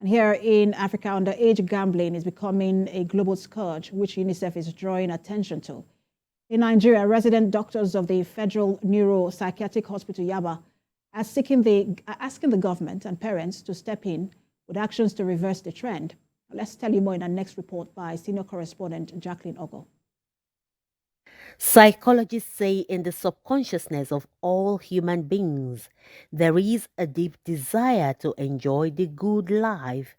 And here in Africa, underage gambling is becoming a global scourge, which UNICEF is drawing attention to. In Nigeria, resident doctors of the Federal Neuropsychiatric Hospital Yaba are asking the government and parents to step in with actions to reverse the trend. Let's tell you more in our next report by senior correspondent Jacqueline Ogo. Psychologists say in the subconsciousness of all human beings, there is a deep desire to enjoy the good life,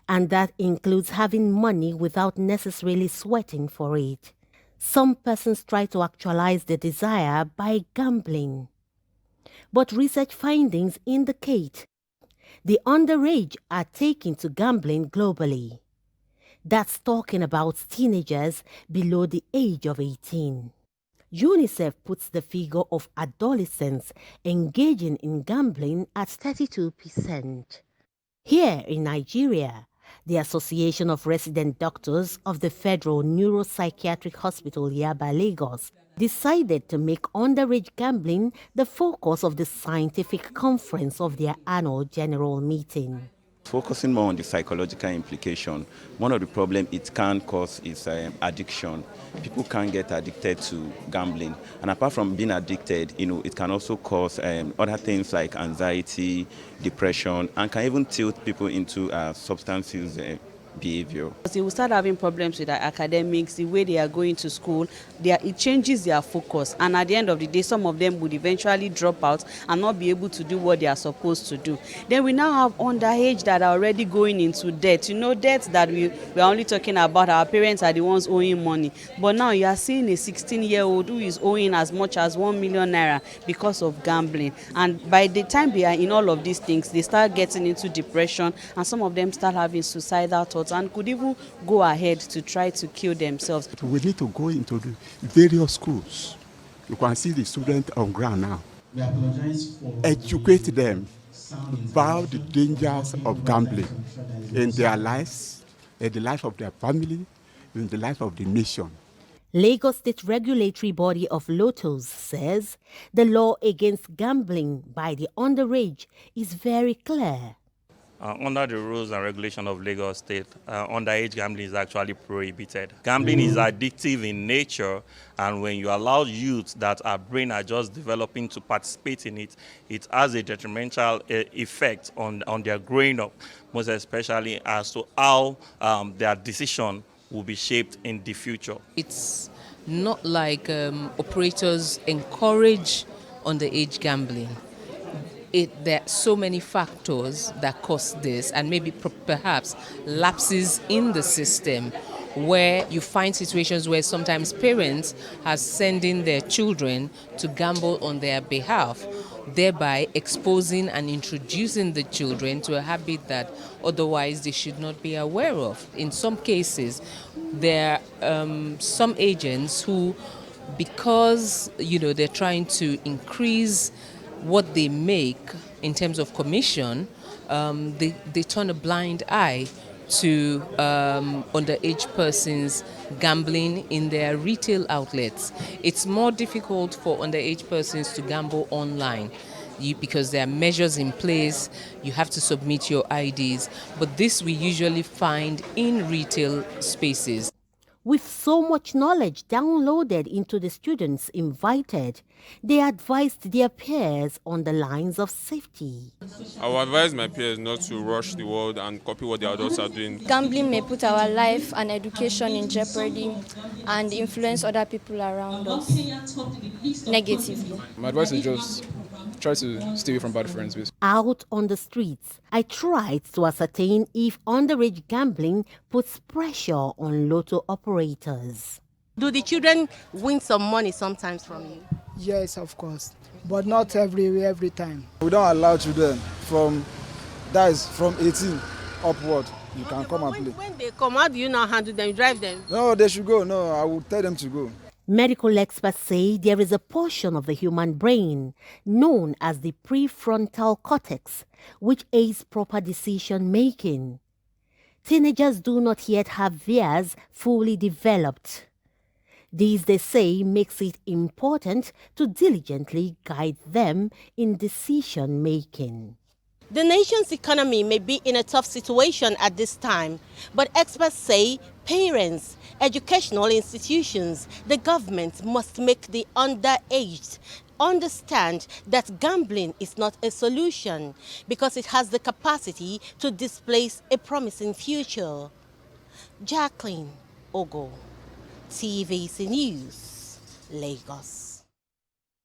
and that includes having money without necessarily sweating for it. Some persons try to actualize the desire by gambling. But research findings indicate the underage are taken to gambling globally. That's talking about teenagers below the age of 18. UNICEF puts the figure of adolescents engaging in gambling at 32%. Here in Nigeria, the Association of Resident Doctors of the Federal Neuropsychiatric Hospital Yaba, Lagos, decided to make underage gambling the focus of the scientific conference of their annual general meeting. Focusing more on the psychological implication, one of the problems it can cause is addiction. People can get addicted to gambling, and apart from being addicted, it can also cause other things like anxiety, depression, and can even tilt people into substance use behavior. They will start having problems with their academics, the way they are going to school. It changes their focus, and at the end of the day, some of them would eventually drop out and not be able to do what they are supposed to do. Then we now have underage that are already going into debt. Debts that we are only talking about, our parents are the ones owing money. But now you are seeing a 16-year-old who is owing as much as 1 million naira because of gambling. And by the time they are in all of these things, they start getting into depression, and some of them start having suicidal thoughts and could even go ahead to try to kill themselves. We need to go into the various schools. You can see the students on ground now. Educate them about the dangers of gambling in their lives, in the life of their family, in the life of the nation. Lagos State regulatory body of Lotos says the law against gambling by the underage is very clear. Under the rules and regulation of Lagos State, underage gambling is actually prohibited. Gambling is addictive in nature, and when you allow youth that our brain are just developing to participate in it, it has a detrimental effect on their growing up, most especially as to how their decision will be shaped in the future. It's not like operators encourage underage gambling. There are so many factors that cause this, and maybe perhaps lapses in the system, where you find situations where sometimes parents are sending their children to gamble on their behalf, thereby exposing and introducing the children to a habit that otherwise they should not be aware of. In some cases, there are some agents who, because they're trying to increase what they make in terms of commission, they turn a blind eye to underage persons gambling in their retail outlets. It's more difficult for underage persons to gamble online because there are measures in place. You have to submit your IDs, but this we usually find in retail spaces. With so much knowledge downloaded into the students invited, they advised their peers on the lines of safety. I would advise my peers not to rush the world and copy what the adults are doing. Gambling may put our life and education in jeopardy and influence other people around us negatively. My advice is just try to stay away from bad friends. Basically. Out on the streets, I tried to ascertain if underage gambling puts pressure on lotto operators. Do the children win some money sometimes from you? Yes, of course, but not every time. We don't allow children from 18 upward. You can come and play. When they come, how do you now handle them? Drive them? No, they should go. No, I will tell them to go. Medical experts say there is a portion of the human brain known as the prefrontal cortex, which aids proper decision making. Teenagers do not yet have theirs fully developed. This, they say, makes it important to diligently guide them in decision making. The nation's economy may be in a tough situation at this time, but experts say parents, educational institutions, the government must make the underaged understand that gambling is not a solution because it has the capacity to displace a promising future. Jacqueline Ogo, TVC News, Lagos.